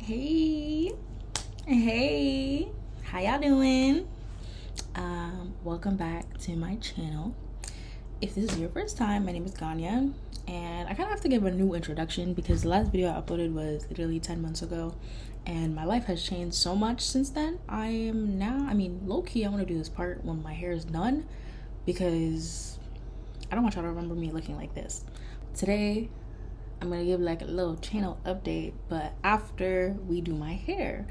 Hey, hey, how y'all doing? Welcome back to my channel. If this is your first time, my name is Ganya, and I kind of have to give a new introduction because the last video I uploaded was literally 10 months ago, and my life has changed so much since then. I am now, low-key, I want to do this part when my hair is done because I don't want y'all to remember me looking like this. Today, I'm gonna give like a little channel update, but after we do my hair.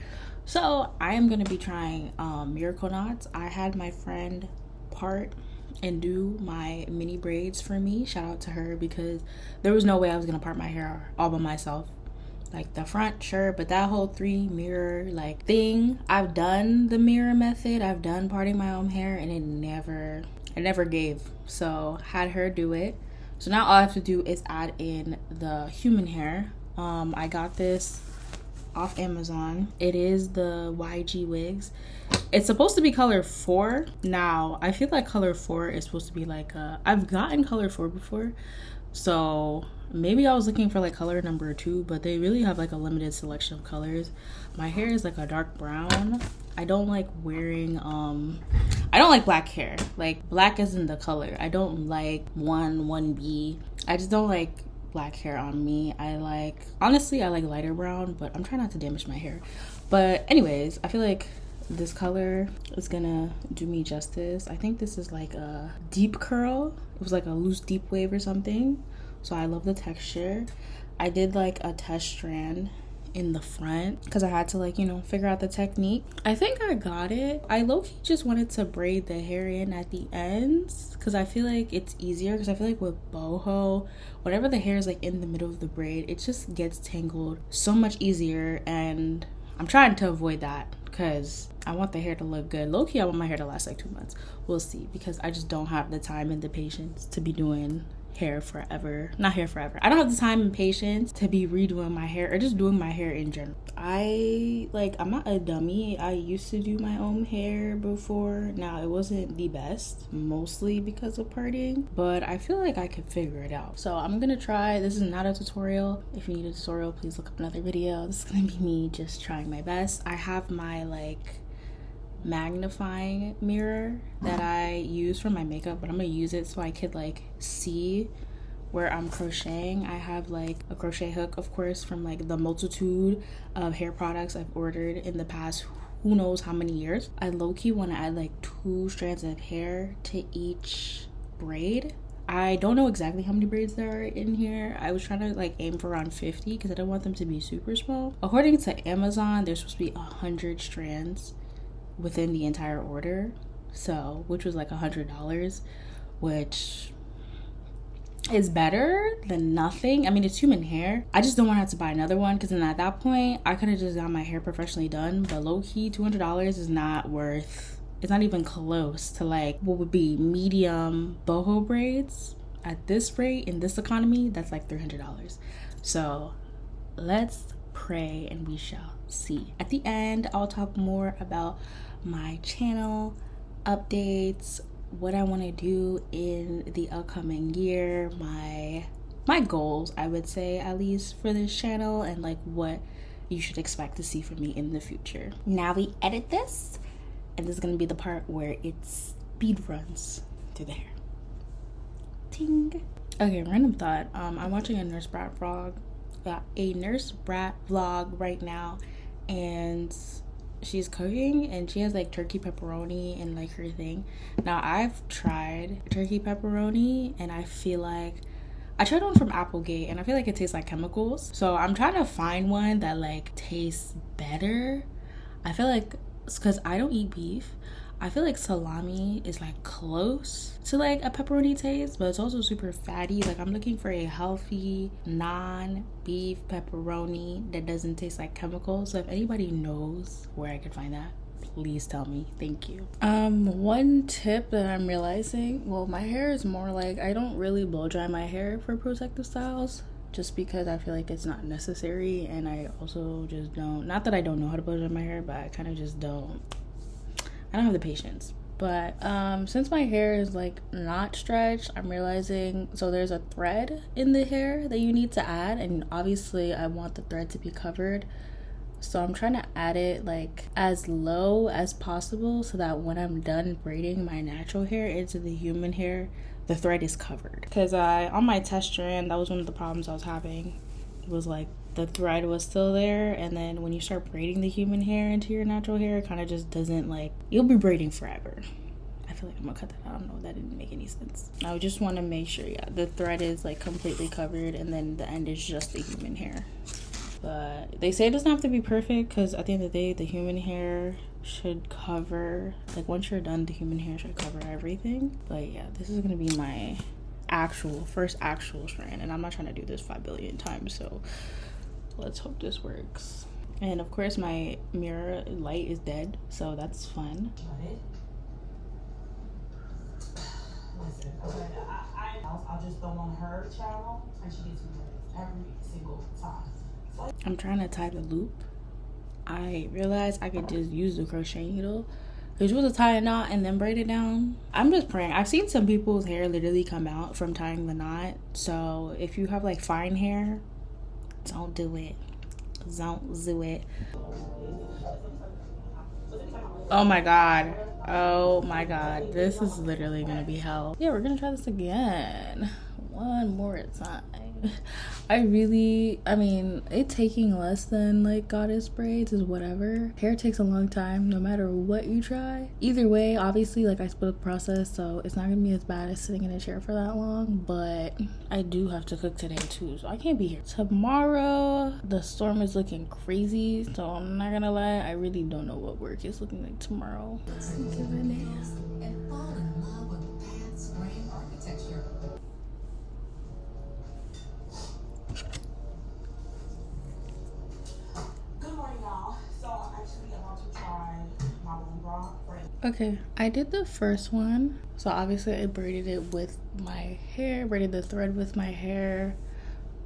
So I am gonna be trying Miracle Knots. I had my friend part and do my mini braids for me. Shout out to her because there was no way I was gonna part my hair all by myself. Like the front, sure, but that whole 3 mirror like thing, I've done the mirror method, I've done parting my own hair, and it never gave. So had her do it. So now all I have to do is add in the human hair. I got this off Amazon. It is the YG wigs. It's supposed to be color 4. Now, I feel like color 4 is supposed to be like I've gotten color 4 before. So maybe I was looking for like color number 2, but they really have like a limited selection of colors. My hair is like a dark brown. I don't like wearing I don't like black hair. Like black isn't the color. I don't like 1B. I just don't like black hair on me. Honestly I like lighter brown, but I'm trying not to damage my hair. But anyways, I feel like this color is gonna do me justice. I think this is like a deep curl. It was like a loose deep wave or something. So I love the texture. I did like a test strand in the front because I had to like, figure out the technique. I think I got it. I low-key just wanted to braid the hair in at the ends because I feel like it's easier, because I feel like with boho, whenever the hair is like in the middle of the braid, it just gets tangled so much easier, and I'm trying to avoid that because I want the hair to look good. Low-key, I want my hair to last like 2 months. We'll see, because I just don't have the time and the patience to be doing hair forever. Not hair forever. I don't have the time and patience to be redoing my hair or just doing my hair in general. I'm not a dummy. I used to do my own hair before. Now, it wasn't the best, mostly because of parting, but I feel like I could figure it out. So I'm gonna try. This is not a tutorial. If you need a tutorial, please look up another video. This is gonna be me just trying my best. I have my magnifying mirror that I use for my makeup, but I'm gonna use it so I could see where I'm crocheting. I have like a crochet hook, of course, from like the multitude of hair products I've ordered in the past who knows how many years. I low-key want to add like 2 strands of hair to each braid. I don't know exactly how many braids there are in here. I was trying to aim for around 50 because I don't want them to be super small. According to Amazon, there's supposed to be 100 strands within the entire order, so which was like $100, which is better than nothing. I mean, it's human hair. I just don't want to have to buy another one, because then at that point I could have just got my hair professionally done. But low-key, $200 is not worth, it's not even close to like what would be medium boho braids at this rate in this economy. That's like $300. So let's pray and we shall see. At the end, I'll talk more about my channel updates, what I want to do in the upcoming year, my goals, I would say, at least for this channel, and like what you should expect to see from me in the future. Now we edit this, and this is gonna be the part where it speed runs through the hair. Ting. Okay, random thought. I'm watching a Nurse Brat vlog. A Nurse Brat vlog right now, and she's cooking and she has like turkey pepperoni and like her thing. Now I've tried turkey pepperoni and I feel like I tried one from Applegate and I feel like it tastes like chemicals. So I'm trying to find one that like tastes better. I feel like it's because I don't eat beef. I feel like salami is like close to like a pepperoni taste, but it's also super fatty. Like I'm looking for a healthy non-beef pepperoni that doesn't taste like chemicals. So if anybody knows where I could find that, please tell me. Thank you. One tip that I'm realizing, well, my hair is more like, I don't really blow dry my hair for protective styles, just because I feel like it's not necessary, and I also just don't, not that I don't know how to blow dry my hair, but I kind of just don't, I don't have the patience. But since my hair is like not stretched, I'm realizing, so there's a thread in the hair that you need to add, and obviously I want the thread to be covered. so I'm trying to add it like as low as possible so that when I'm done braiding my natural hair into the human hair, the thread is covered. Because on my test strand, that was one of the problems I was having. It was like the thread was still there, and then when you start braiding the human hair into your natural hair, it kind of just doesn't, like, you'll be braiding forever. I feel like I'm gonna cut that out. I don't know, that didn't make any sense. I just want to make sure, yeah, the thread is like completely covered, and then the end is just the human hair. But they say it doesn't have to be perfect, because at the end of the day, the human hair should cover, like, once you're done, the human hair should cover everything. But yeah, this is gonna be my first actual strand, and I'm not trying to do this 5 billion times, so let's hope this works. And of course my mirror light is dead, so that's fun. Listen, I'll just throw on her channel and she gets me every single time. I'm trying to tie the loop. I realized I could just use the crochet needle, which was to tie a knot and then braid it down. I'm just praying. I've seen some people's hair literally come out from tying the knot. So if you have like fine hair, don't do it. Don't do it. Oh my god. Oh my god. This is literally gonna be hell. Yeah, we're gonna try this again. One more time. I mean, it taking less than like goddess braids is whatever. Hair takes a long time no matter what you try. Either way, obviously, like, I split the process, so it's not gonna be as bad as sitting in a chair for that long, but I do have to cook today too, so I can't be here tomorrow. The storm is looking crazy, so I'm not gonna lie, I really don't know what work is looking like tomorrow. And fall in love with Pat's Frame Architecture. Okay, I did the first one. So obviously I braided it with my hair, braided the thread with my hair.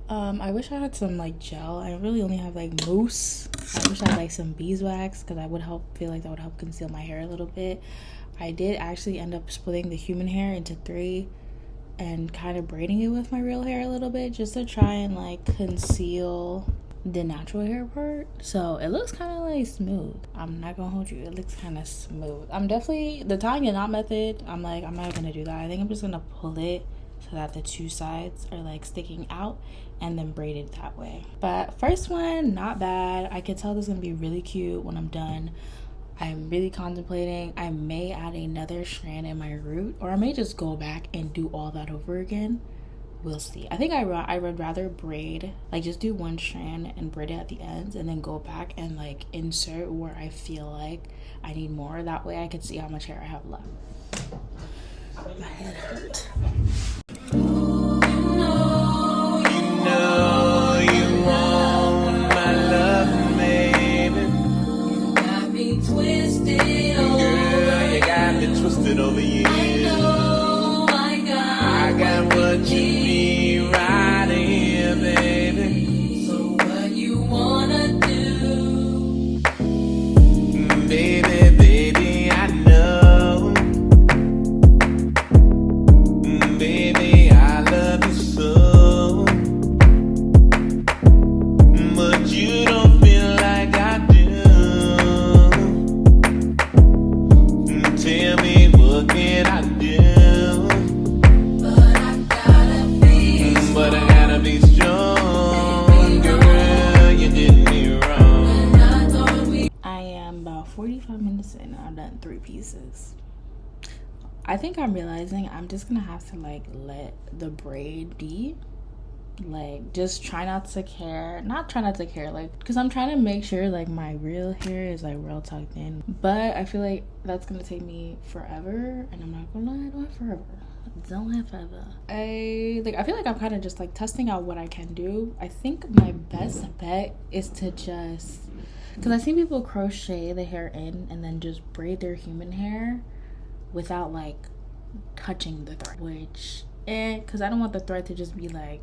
I wish I had some like gel. I really only have like mousse. I wish I had like some beeswax, because that would feel like that would help conceal my hair a little bit. I did actually end up splitting the human hair into 3 and kind of braiding it with my real hair a little bit, just to try and like conceal the natural hair part. So it looks kind of like smooth. I'm not gonna hold you, it looks kind of smooth. I'm definitely, the tying a knot method, I'm not gonna do that. I think I'm just gonna pull it so that the 2 sides are like sticking out and then braid it that way. But first one, not bad. I could tell this is gonna be really cute when I'm done. I'm really contemplating, I may add another strand in my root, or I may just go back and do all that over again. We'll see. I think I would rather braid, like just do 1 strand and braid it at the ends, and then go back and like insert where I feel like I need more. That way I can see how much hair I have left. My head hurt. You want my love, baby. You got me twisted over. Girl, you got me twisted over you. I got what you need right here, baby. So what you wanna do? Baby, I know. Baby, I love you so. But you don't feel like I do. Tell me, what can I do? But I gotta be strong, girl, you did me wrong. I am about 45 minutes in and I've done 3 pieces. I think I'm realizing I'm just gonna have to like let the braid be. Like, just try not to care, like, because I'm trying to make sure like my real hair is like real tucked in. But I feel like that's gonna take me forever, and I'm not gonna lie, I don't have forever. Don't have forever. I feel like I'm kind of just like testing out what I can do. I think my best bet is to just, because I've seen people crochet the hair in and then just braid their human hair without like touching the thread, which because I don't want the thread to just be like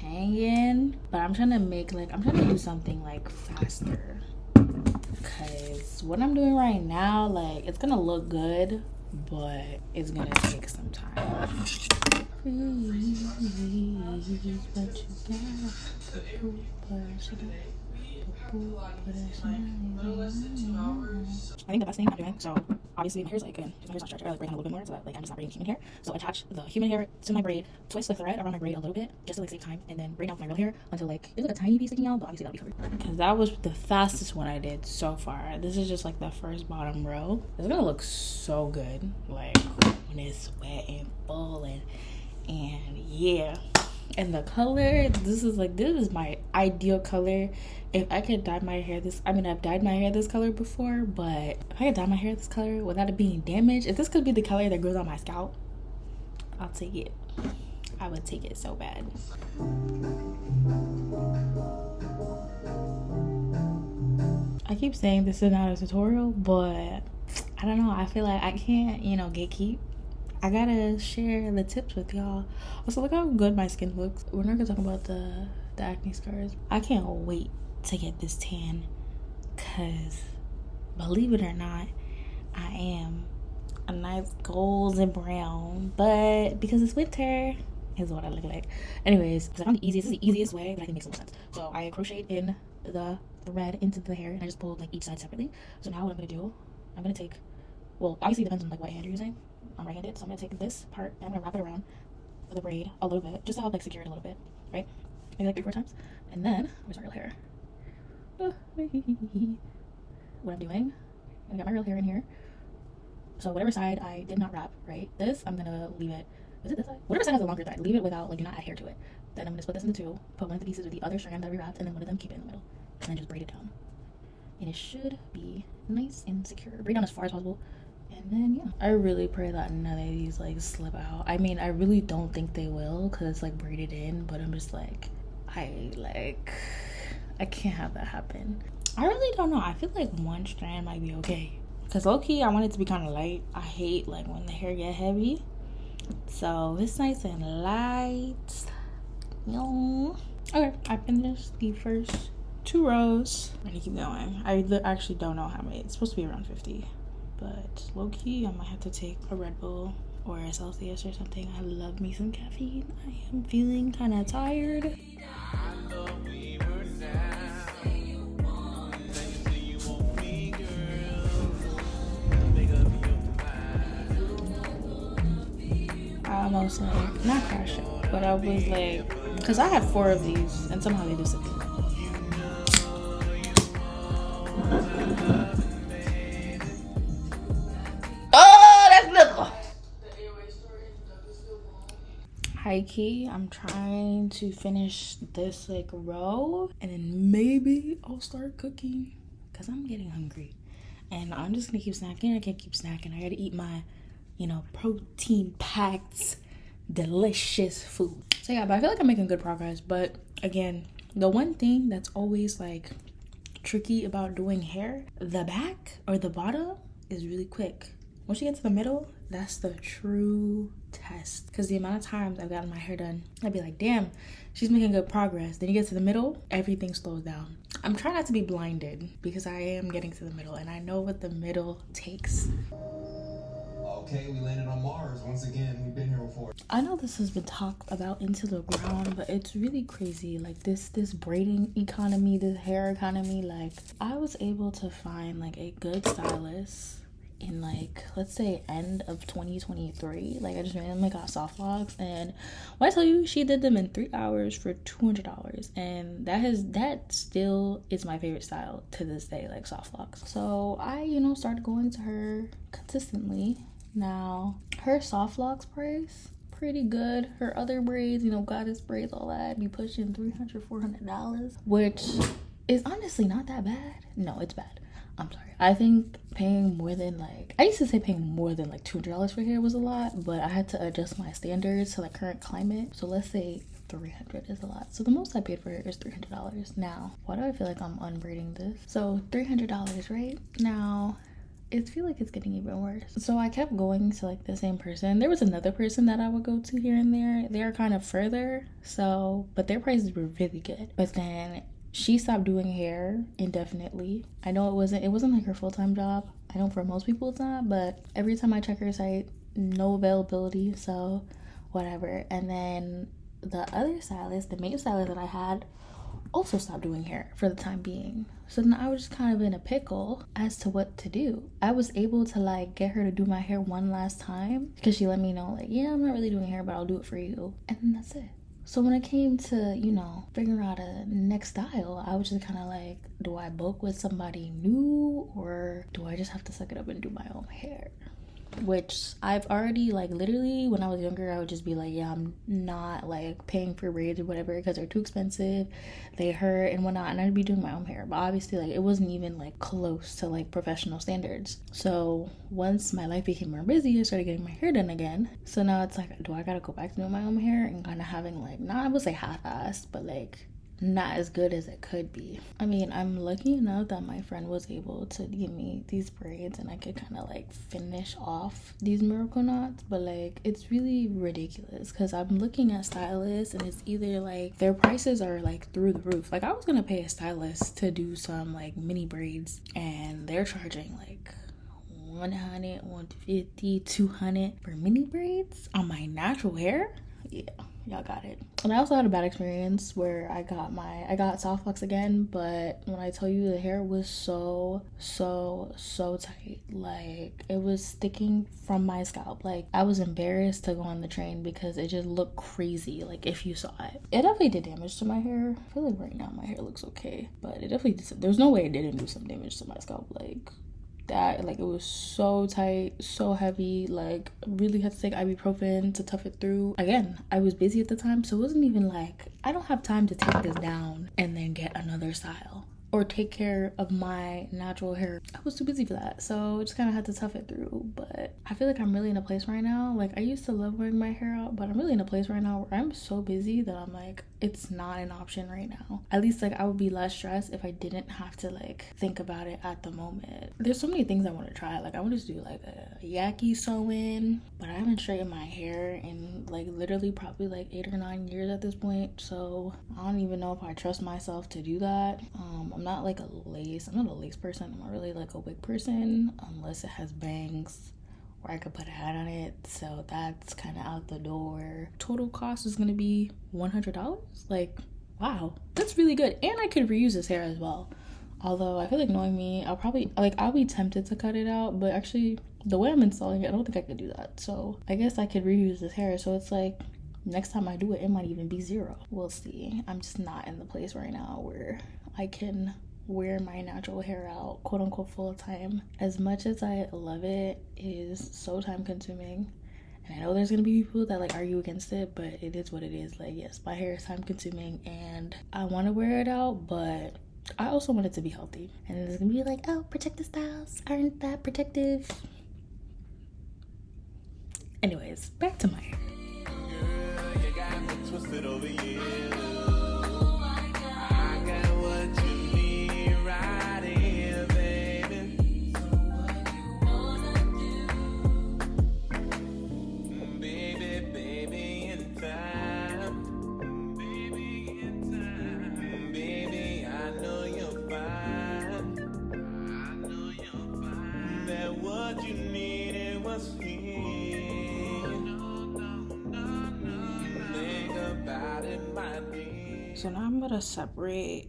hanging. But I'm trying to do something like faster, because what I'm doing right now, like, it's gonna look good, but it's gonna take some time. I think the best thing I'm doing, so obviously my hair's like good. My hair's not stretched. I like braiding a little bit more so that like I'm just not braiding human hair. So attach the human hair to my braid, twist the thread around my braid a little bit just to like save time, and then braid out my real hair until like there's like a tiny piece sticking out, but obviously that'll be covered. Because that was the fastest one I did so far. This is just like the first bottom row. It's gonna look so good like when it's wet and full and yeah. And the color, this is my ideal color. If I could dye my hair this, I've dyed my hair this color before, but if I could dye my hair this color without it being damaged, if this could be the color that grows on my scalp, I'll take it. I would take it so bad. I keep saying this is not a tutorial, but I don't know. I feel like I can't, gatekeep. I gotta share the tips with y'all. Also, look how good my skin looks. We're not gonna talk about the acne scars. I can't wait to get this tan, cause believe it or not, I am a nice golden brown, but because it's winter, is what I look like. Anyways, I found this is the easiest way that I can make some sense. So I crocheted in the thread into the hair, and I just pulled like each side separately. So now what I'm gonna do, I'm gonna take, well, obviously it depends on like what hand you're using. I'm right-handed, so I'm gonna take this part and I'm gonna wrap it around the braid a little bit, just to help like secure it a little bit, right? Maybe like 3-4 times. And then where's my real hair? What I'm doing, I got my real hair in here. So whatever side I did not wrap, right? This I'm gonna leave it. Is it this side? Whatever side has a longer thread, leave it without like do not add hair to it. Then I'm gonna split this into two, put one of the pieces with the other strand that we wrapped, and then one of them keep it in the middle, and then just braid it down. And it should be nice and secure. Braid down as far as possible. And then yeah, I really pray that none of these like slip out. I mean, I really don't think they will because it's like braided in, but I'm just like I can't have that happen. I really don't know. I feel like one strand might be okay because low-key I want it to be kind of light. I hate like when the hair get heavy, so it's nice and light. Okay, I finished the first 2 rows. I'm gonna keep going. I actually don't know how many. It's supposed to be around 50. But low-key, I might have to take a Red Bull or a Celsius or something. I love me some caffeine. I am feeling kind of tired. I almost like, not crashed out, but I was like, because I had 4 of these and somehow they disappeared. High key, I'm trying to finish this like row and then maybe I'll start cooking because I'm getting hungry and I'm just gonna keep snacking. I can't keep snacking. I gotta eat my, protein packed, delicious food. So yeah, but I feel like I'm making good progress. But again, the one thing that's always like tricky about doing hair, the back or the bottom is really quick. Once you get to the middle, that's the true test. Because the amount of times I've gotten my hair done, I'd be like, damn, she's making good progress. Then you get to the middle, everything slows down. I'm trying not to be blinded because I am getting to the middle and I know what the middle takes. Okay, we landed on Mars once again. We've been here before. I know this has been talked about into the ground, but it's really crazy. Like this braiding economy, this hair economy. Like I was able to find like a good stylist in like, let's say end of 2023. Like I just randomly got soft locks, and when I tell you she did them in 3 hours for $200, and that still is my favorite style to this day, like soft locks. So I started going to her consistently. Now her soft locks price pretty good. Her other braids, goddess braids, all that, be pushing $300-$400, which is honestly not that bad. No, it's bad. I'm sorry. I think paying more than like, I used to say paying more than like $200 for hair was a lot, but I had to adjust my standards to the current climate. So let's say $300 is a lot. So the most I paid for her is $300. Now, why do I feel like I'm unbraiding this? So $300, right? Now, I feel like it's getting even worse. So I kept going to like the same person. There was another person that I would go to here and there. They're kind of further, so, but their prices were really good. But then she stopped doing hair indefinitely. I know it wasn't like her full-time job. I know for most people it's not, but every time I check her site, no availability, so whatever. And then the other stylist, the main stylist that I had, also stopped doing hair for the time being. So then I was just kind of in a pickle as to what to do. I was able to like get her to do my hair one last time because she let me know like, yeah, I'm not really doing hair, but I'll do it for you. And then that's it. So when it came to, you know, figuring out a next style, I was just kind of like, do I book with somebody new or do I just have to suck it up and do my own hair? Which I've already, like, literally when I was younger, I would just be like, yeah, I'm not like paying for braids or whatever because they're too expensive, they hurt and whatnot, and I'd be doing my own hair. But obviously, like, it wasn't even like close to like professional standards. So once my life became more busy, I started getting my hair done again. So now it's like, do I gotta go back to doing my own hair and kind of having like, not I would say half-assed, but like not as good as it could be. I mean, I'm lucky enough that my friend was able to give me these braids and I could kind of like finish off these miracle knots, but like it's really ridiculous because I'm looking at stylists and it's either like their prices are like through the roof. Like I was gonna pay a stylist to do some like mini braids and they're charging like 100, 150, 200 for mini braids on my natural hair. Yeah, y'all got it. And I also had a bad experience where I got soft flux again, but when I tell you the hair was so tight, like it was sticking from my scalp. Like I was embarrassed to go on the train because it just looked crazy. Like if you saw it definitely did damage to my hair. I feel like right now my hair looks okay, but it definitely did. There's no way it didn't do some damage to my scalp. Like that, like it was so tight, so heavy, like really had to take ibuprofen to tough it through. Again, I was busy at the time, so it wasn't even like I don't have time to take this down and then get another style or take care of my natural hair. I was too busy for that, so I just kind of had to tough it through. But I feel like I'm really in a place right now, like I used to love wearing my hair out, but I'm really in a place right now where I'm so busy that I'm like, it's not an option right now. At least like I would be less stressed if I didn't have to like think about it at the moment. There's so many things I want to try. Like I want to do like a yaki sew-in, but I haven't straightened my hair in like literally probably like 8 or 9 years at this point, so I don't even know if I trust myself to do that. I'm not like I'm not a lace person. I'm not really like a wig person unless it has bangs or I could put a hat on it, so that's kind of out the door. Total cost is gonna be $100. Like, wow, that's really good. And I could reuse this hair as well, although I feel like, knowing me, I'll be tempted to cut it out, but actually the way I'm installing it, I don't think I could do that. So I guess I could reuse this hair. So it's like next time I do it, it might even be zero. We'll see. I'm just not in the place right now where I can wear my natural hair out, quote unquote, full time. As much as I love it, it is so time consuming. And I know there's gonna be people that like argue against it, but it is what it is. Like, yes, my hair is time consuming and I want to wear it out, but I also want it to be healthy. And it's gonna be like, oh, protective styles aren't that protective. Anyways, back to my hair. Girl, you got me twisted over you. So now I'm gonna separate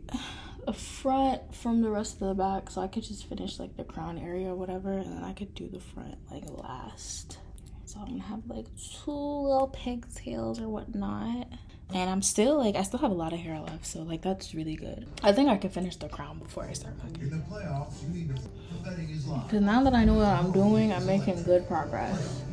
the front from the rest of the back so I could just finish like the crown area or whatever, and then I could do the front like last. So I'm gonna have like 2 little pigtails or whatnot. And I still have a lot of hair left, so like that's really good. I think I can finish the crown before I start cooking. In the playoffs, you need to betting is live. Because now that I know what I'm doing, I'm making good progress.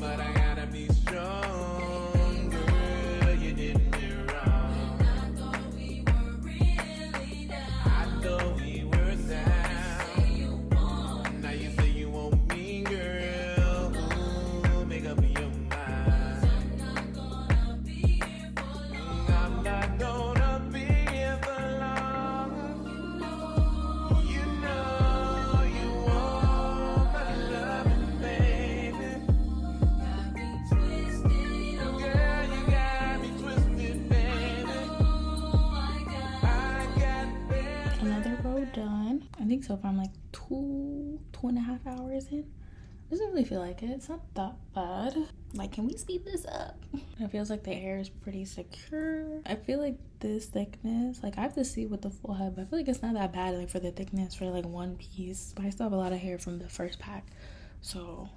But I gotta be strong, girl, you did me wrong. I thought we were really down. I thought we were down. Now you say you want me, girl. Ooh, make up your mind. I'm not gonna be here for long. I'm not gonna be here for long. You know you want my loving, baby. Another row done. I think so far I'm like 2.5 hours in. Doesn't really feel like it. It's not that bad. Like, can we speed this up? It feels like the hair is pretty secure. I feel like this thickness, like I have to see with the full head, but I feel like it's not that bad, like for the thickness for like one piece. But I still have a lot of hair from the first pack. So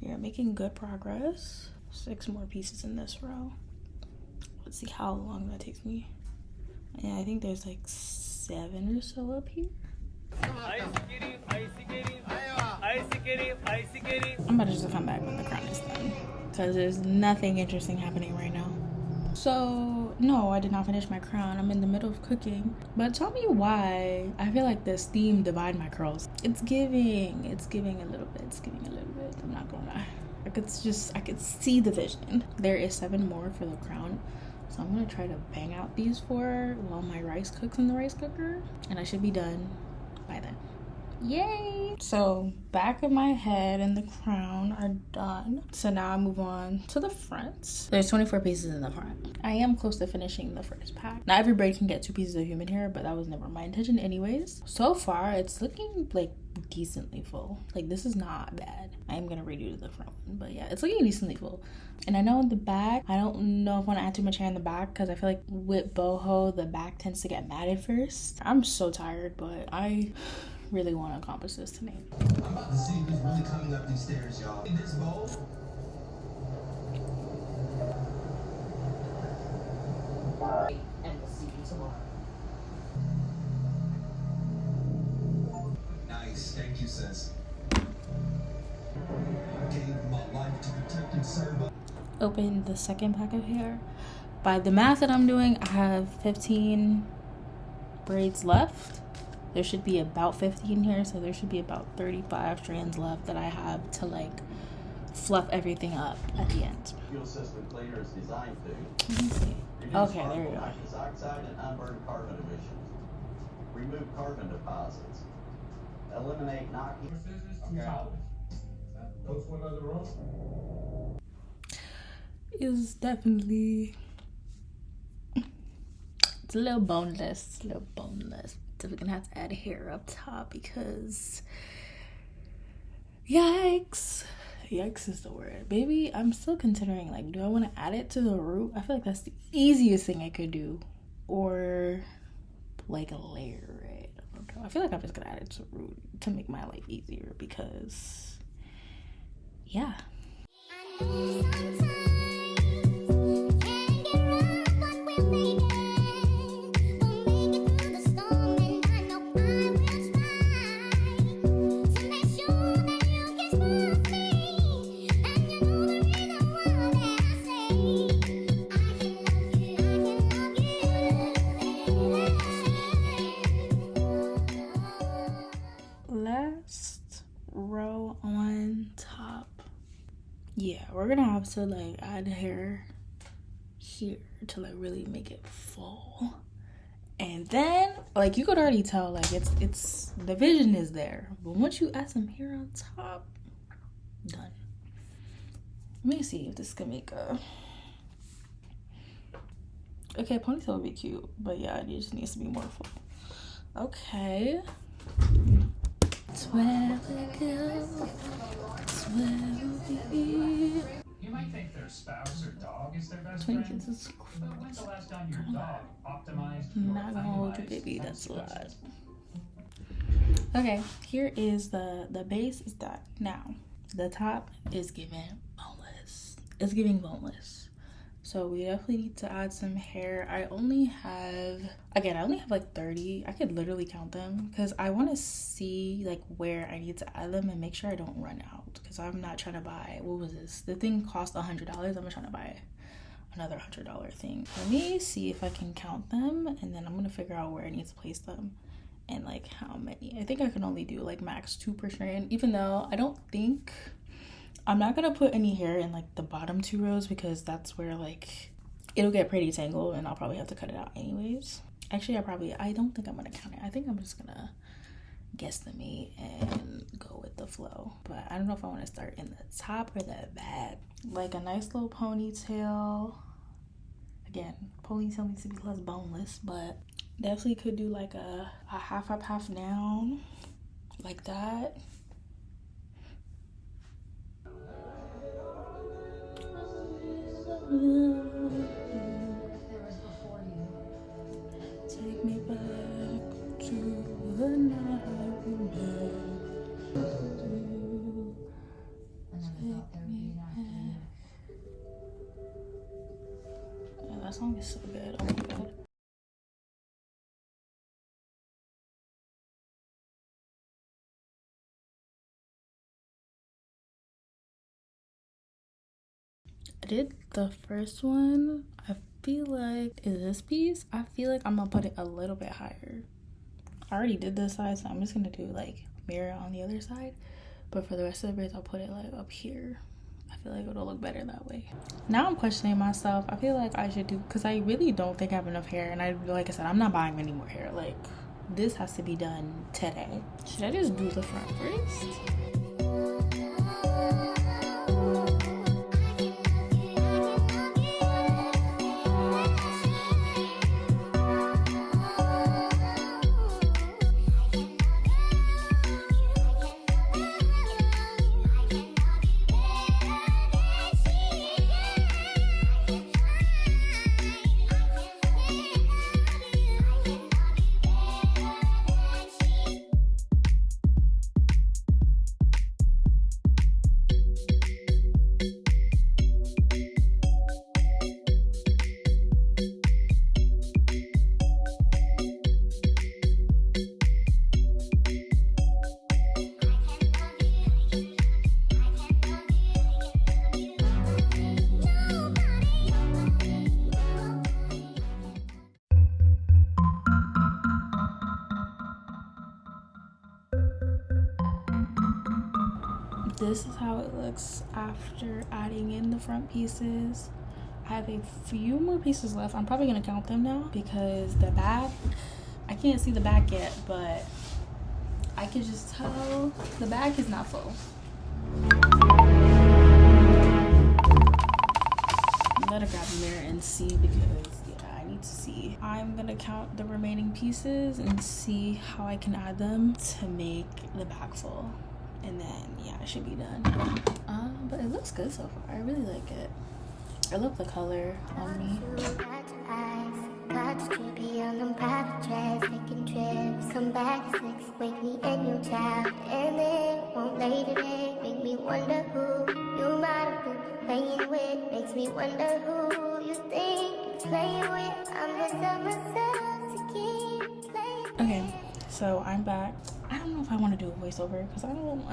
yeah, making good progress. 6 more pieces in this row. Let's see how long that takes me. Yeah, I think there's like 7 or so up here. I'm about to just come back when the crown is done, because there's nothing interesting happening right now. So no, I did not finish my crown. I'm in the middle of cooking. But tell me why I feel like the steam divide my curls. It's giving a little bit. It's giving a little bit. I'm not gonna lie. I could see the vision. There is 7 more for the crown. So I'm gonna try to bang out these 4 while my rice cooks in the rice cooker. And I should be done by then. Yay! So back of my head and the crown are done. So now I move on to the front. There's 24 pieces in the front. I am close to finishing the first pack. Not every braid can get 2 pieces of human hair, but that was never my intention anyways. So far, it's looking like decently full. Like, this is not bad. I am gonna redo the front one, but yeah, it's looking decently full. And I know in the back, I don't know if I want to add too much hair in the back, because I feel like with boho, the back tends to get matted first. I'm so tired, but I really want to accomplish this tonight. I'm about to see who's really coming up these stairs, y'all. This bowl. And we'll see you tomorrow. Nice, thank you, sis. Gave my life to protect and serve. Open the second pack of hair. By the math that I'm doing, I have 15 braids left. There should be about 15 here, so there should be about 35 strands left that I have to like fluff everything up at the end. Fuel system cleaner is designed to Let me see. reduce Okay, there harmful we go. nitrous oxide and unburned carbon emissions, remove carbon deposits, eliminate knocking. It's definitely, it's a little boneless, So we're gonna have to add hair up top because yikes is the word. Baby, I'm still considering, like, do I want to add it to the root? I feel like that's the easiest thing I could do, or like layer it. I don't know. I feel like I'm just gonna add it to the root to make my life easier, because yeah. Last row on top. Yeah, we're gonna have to like add hair here to like really make it full. And then like you could already tell like it's the vision is there. But once you add some hair on top, done. Let me see if this can make a okay, ponytail would be cute, but yeah, it just needs to be more full. Okay. It's where we go. It's where we'll be. You might think their spouse or dog is their best Twin friend, kids is but when's the last time your dog optimized I'm your not gonna hold you, itemized baby. That's a lot. expenses? Okay, here is the base is done. Now, the top is giving boneless. It's giving boneless. So we definitely need to add some hair. I only have like 30. I could literally count them because I want to see like where I need to add them and make sure I don't run out, because I'm not trying to buy, what was this? The thing cost $100. I'm not trying to buy another $100 thing. Let me see if I can count them, and then I'm gonna figure out where I need to place them and like how many. I think I can only do like max 2 per strand, even though I'm not gonna put any hair in like the bottom 2 rows, because that's where like it'll get pretty tangled and I'll probably have to cut it out anyways. Actually, I don't think I'm gonna count it. I think I'm just gonna guesstimate and go with the flow. But I don't know if I want to start in the top or the back. Like a nice little ponytail. Again, ponytail needs to be less boneless, but definitely could do like a half up, half down, like that. literally so good. Oh my god. I did the first one. I feel like, is this piece? I feel like I'm gonna put it a little bit higher. I already did this side, so I'm just gonna do like mirror on the other side. But for the rest of the braids, I'll put it like up here. I feel like it'll look better that way. Now I'm questioning myself. I feel like I should do, because I really don't think I have enough hair. And like I said, I'm not buying any more hair. Like, this has to be done today. Should I just do the front first? This is how it looks after adding in the front pieces. I have a few more pieces left. I'm probably gonna count them now because the back, I can't see the back yet, but I can just tell the back is not full. I'm gonna grab a mirror and see because yeah, I need to see. I'm gonna count the remaining pieces and see how I can add them to make the back full. And then yeah, it should be done. But it looks good so far. I really like it. I love the color on me. Got to be on them private jets, taking trips, come back at 6, wake me and your child, and then won't lay today, make me wonder who you might have been playing with, makes me wonder who you think you're playing with. I'm just on myself to keep playing. Okay, so I'm back. I don't know if I want to do a voiceover because I don't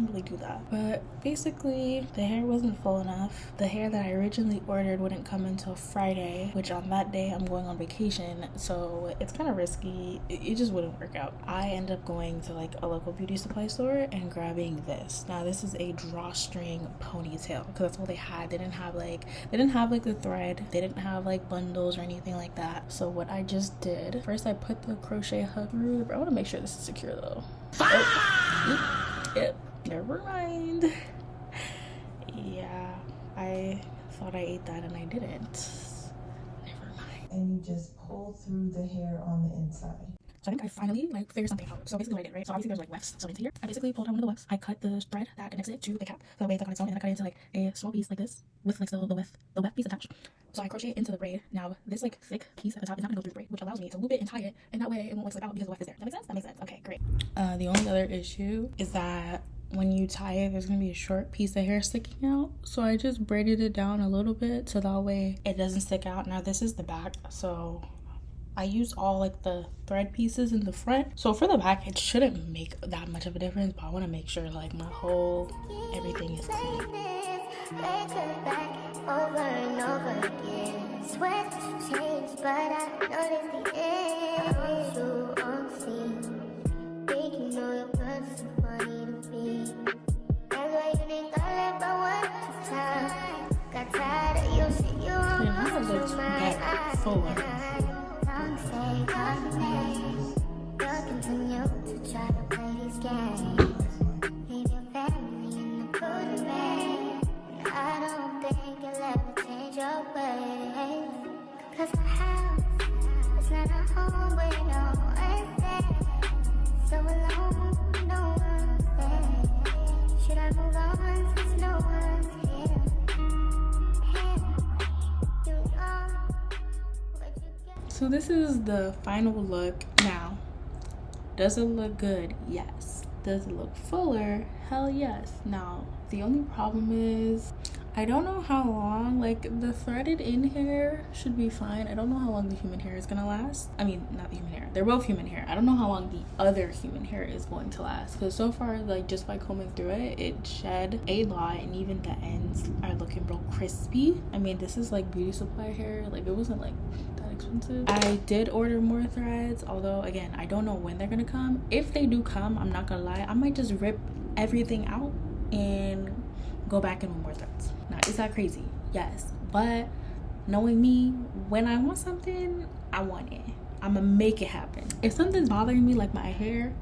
really do that. But basically, the hair wasn't full enough. The hair that I originally ordered wouldn't come until Friday, which on that day I'm going on vacation, so it's kind of risky. It just wouldn't work out. I end up going to like a local beauty supply store and grabbing this. Now this is a drawstring ponytail because that's all they had. They didn't have like the thread. They didn't have like bundles or anything like that. So what I just did, first I put the crochet hook through. I want to make sure this is secure though. Oh, yep, never mind. Yeah, I thought I ate that and I didn't. Never mind. And you just pull through the hair on the inside. So I think I finally like figured something out. So basically what I did, right? So obviously there's like wefts sewn into here. I basically pulled out one of the wefts. I cut the thread that connects it to the cap. So that way it's like on its own, and I cut it into like a small piece like this with like the weft piece attached. So I crochet it into the braid. Now this like thick piece at the top is not gonna go through the braid, which allows me to loop it and tie it, and that way it won't like slip out because the weft is there. That makes sense? That makes sense. Okay, great. The only other issue is that when you tie it, there's gonna be a short piece of hair sticking out. So I just braided it down a little bit so that way it doesn't stick out. Now this is the back, so I used all like the thread pieces in the front. So for the back, it shouldn't make that much of a difference, but I want to make sure like my whole everything is clean. Over and over again. Sweat to change, but I noticed the end. You on scene. Think you know your words so funny to me. That's why you didn't all about what to time. Got tired of your shit, you on to my forward. Say God name. You'll continue to try to play these games. Leave your family in the cold rain. And I don't think you'll ever change your ways. Cause my house is not a home where no one's there. So alone, no one's there. Should I move on since no one's here? You know. So this is the final look. Now, does it look good? Yes. Does it look fuller? Hell yes. Now, the only problem is I don't know how long, like the threaded in hair should be fine. I don't know how long the human hair is gonna last. I mean, not the human hair, they're both human hair. I don't know how long the other human hair is going to last, because so far, like just by combing through it, it shed a lot, and even the ends are looking real crispy. I mean, this is like beauty supply hair, like it wasn't like that expensive. I did order more threads, although again, I don't know when they're gonna come. If they do come, I'm not gonna lie, I might just rip everything out and go back in with more threads. Now, is that crazy? Yes, but knowing me, when I want something, I want it. I'm gonna make it happen. If something's bothering me, like my hair,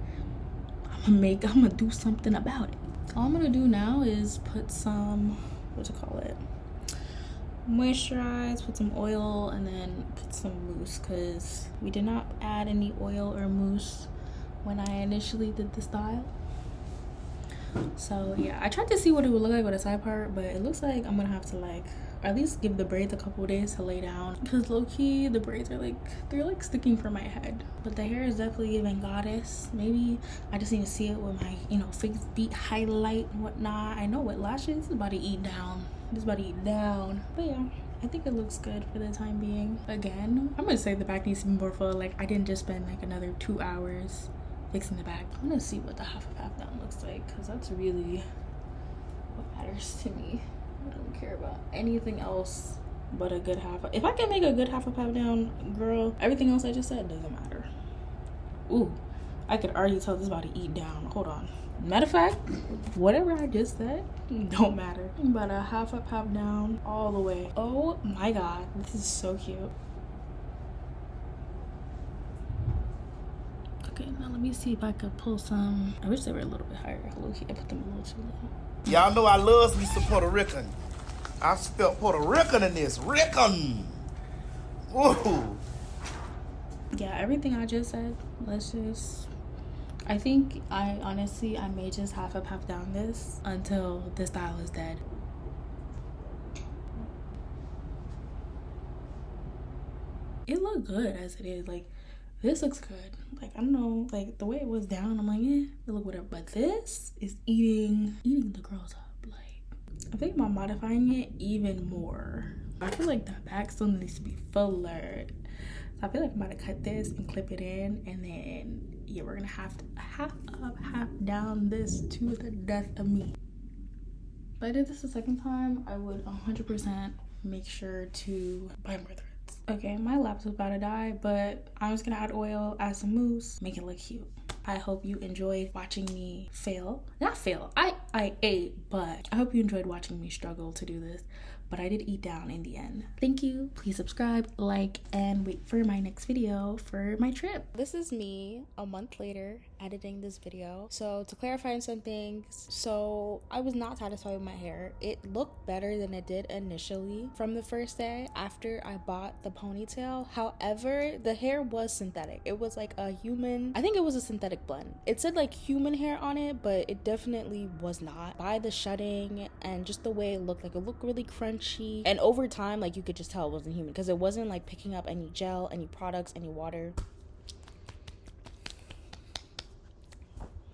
I'm gonna do something about it. All I'm gonna do now is put some, moisturize, put some oil, and then put some mousse, because we did not add any oil or mousse when I initially did the style. So yeah, I tried to see what it would look like with a side part, but it looks like I'm gonna have to like, or at least give the braids a couple of days to lay down, because low-key the braids are like, they're like sticking from my head. But the hair is definitely giving goddess. Maybe I just need to see it with my, you know, face beat highlight and whatnot. I know with lashes, it's about to eat down. It's about to eat down. But yeah, I think it looks good for the time being. Again, I'm gonna say the back needs to be more full. Like I didn't just spend like another 2 hours fixing the back. I'm gonna see what the half down looks like, because that's really what matters to me. I don't care about anything else but a good half. If I can make a good half down, girl, everything else I just said doesn't matter. Ooh, I could already tell this is about to eat down. Hold on. Matter of fact, whatever I just said don't matter. But a half down all the way. Oh my god, this is so cute. Okay, now let me see if I could pull some. I wish they were a little bit higher. I put them a little too low. Y'all know I love me some Puerto Rican. I spelled Puerto Rican in this. Rican. Woo. Yeah, everything I just said, let's just, I think I may just half down this until the style is dead. It looked good as it is. Like, this looks good. Like, I don't know, like the way it was down, I'm like, it look whatever. But this is eating the girls up. Like, I think about modifying it even more. I feel like the back still needs to be fuller. So I feel like I'm about to cut this and clip it in, and then yeah, we're gonna have to half down this to the death of me. If I did this a second time, I would 100% make sure to buy more threads. Okay, my laptop's about to die, but I'm just gonna add oil, add some mousse, make it look cute. I hope you enjoyed watching me fail. Not fail, I ate, but I hope you enjoyed watching me struggle to do this. But I did eat down in the end. Thank you. Please subscribe, like, and wait for my next video for my trip. This is me a month later editing this video. So to clarify some things, so I was not satisfied with my hair. It looked better than it did initially from the first day after I bought the ponytail. However, the hair was synthetic. It was like a human, I think it was a synthetic blend. It said like human hair on it, but it definitely was not. By the shedding and just the way it looked, like it looked really crunchy, and over time, like you could just tell it wasn't human, because it wasn't like picking up any gel, any products, any water.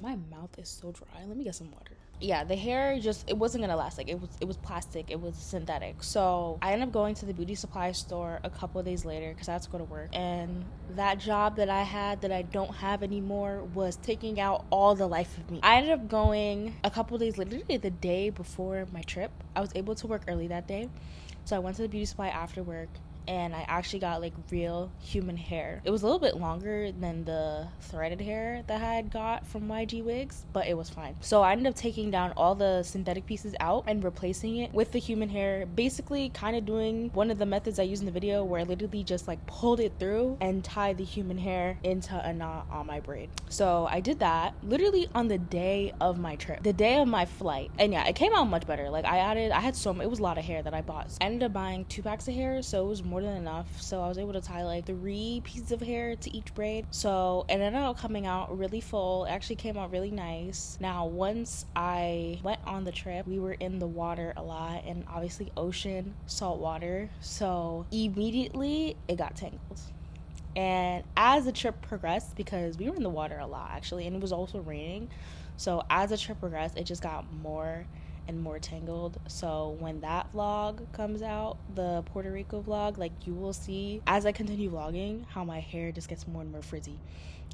My mouth is so dry. Let me get some water. Yeah, the hair just, it wasn't gonna last. Like it was plastic, it was synthetic. So I ended up going to the beauty supply store a couple of days later because I had to go to work, and that job that I had that I don't have anymore was taking out all the life of me. I ended up going a couple of days later, literally the day before my trip. I was able to work early that day, so I went to the beauty supply after work, and I actually got like real human hair. It was a little bit longer than the threaded hair that I had got from YG Wigs, but it was fine. So I ended up taking down all the synthetic pieces out and replacing it with the human hair, basically kind of doing one of the methods I used in the video where I literally just like pulled it through and tied the human hair into a knot on my braid. So I did that literally on the day of my trip, the day of my flight, and yeah, it came out much better. Like I had it was a lot of hair that I bought. I ended up buying 2 packs of hair, so it was more than enough. So I was able to tie like 3 pieces of hair to each braid, so it ended up coming out really full. It actually came out really nice. Now once I went on the trip, we were in the water a lot, and obviously ocean, salt water, so immediately it got tangled. And as the trip progressed, because we were in the water a lot actually, and it was also raining, so as the trip progressed, it just got more and more tangled. So when that vlog comes out, the Puerto Rico vlog, like you will see as I continue vlogging how my hair just gets more and more frizzy.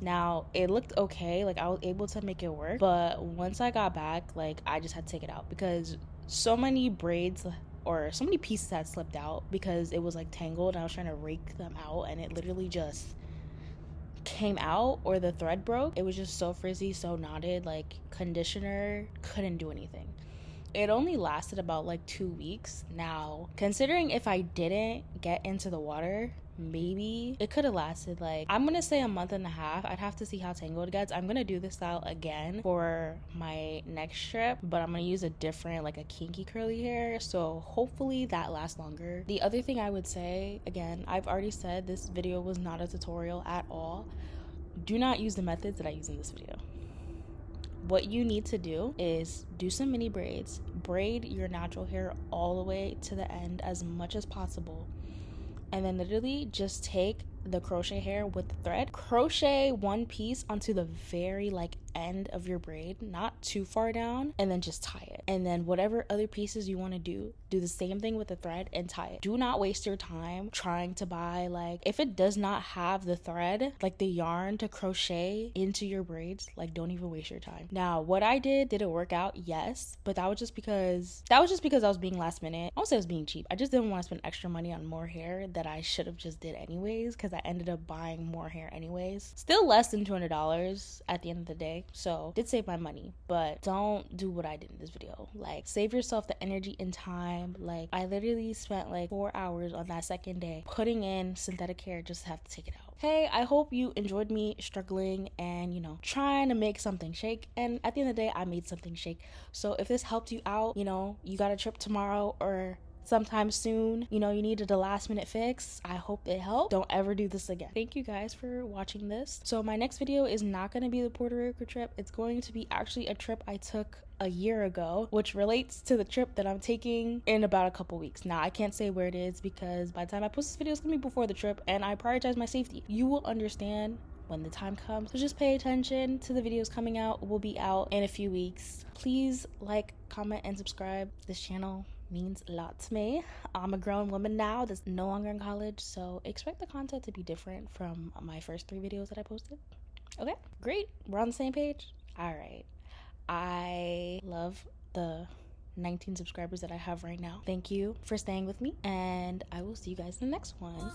Now it looked okay, like I was able to make it work, but once I got back, like I just had to take it out because so many braids or so many pieces had slipped out because it was like tangled and I was trying to rake them out and it literally just came out, or the thread broke. It was just so frizzy, so knotted, like conditioner couldn't do anything. It only lasted about like 2 weeks. Now considering if I didn't get into the water, maybe it could have lasted like, I'm gonna say a month and a half. I'd have to see how tangled it gets. I'm gonna do this style again for my next trip, but I'm gonna use a different, like a kinky curly hair, so hopefully that lasts longer. The other thing I would say, again, I've already said this video was not a tutorial at all. Do not use the methods that I use in this video. What you need to do is do some mini braids, braid your natural hair all the way to the end as much as possible, and then literally just take the crochet hair with the thread, crochet one piece onto the very like end of your braid, not too far down, and then just tie it. And then whatever other pieces you want to do the same thing with the thread and tie it. Do not waste your time trying to buy, like, if it does not have the thread, like the yarn to crochet into your braids, like don't even waste your time. Now what I did it work out? Yes, but that was just because I was being last minute. I won't say I was being cheap, I just didn't want to spend extra money on more hair that I should have just did anyways, because I ended up buying more hair anyways. Still less than $200 at the end of the day, so did save my money. But don't do what I did in this video. Like, save yourself the energy and time. Like, I literally spent like 4 hours on that second day putting in synthetic hair just to have to take it out. Hey, I hope you enjoyed me struggling and, you know, trying to make something shake, and at the end of the day I made something shake. So if this helped you out, you know, you got a trip tomorrow or sometime soon, you know, you needed a last minute fix, I hope it helped. Don't ever do this again. Thank you guys for watching this. So my next video is not going to be the Puerto Rico trip. It's going to be actually a trip I took a year ago, which relates to the trip that I'm taking in about a couple weeks. Now I can't say where it is because by the time I post this video it's gonna be before the trip, and I prioritize my safety. You will understand when the time comes, so just pay attention to the videos coming out. Will be out in a few weeks. Please like, comment, and subscribe. This channel means a lot to me. I'm a grown woman now that's no longer in college, so expect the content to be different from my first 3 videos that I posted. Okay, great, we're on the same page. All right, I love the 19 subscribers that I have right now. Thank you for staying with me, and I will see you guys in the next one.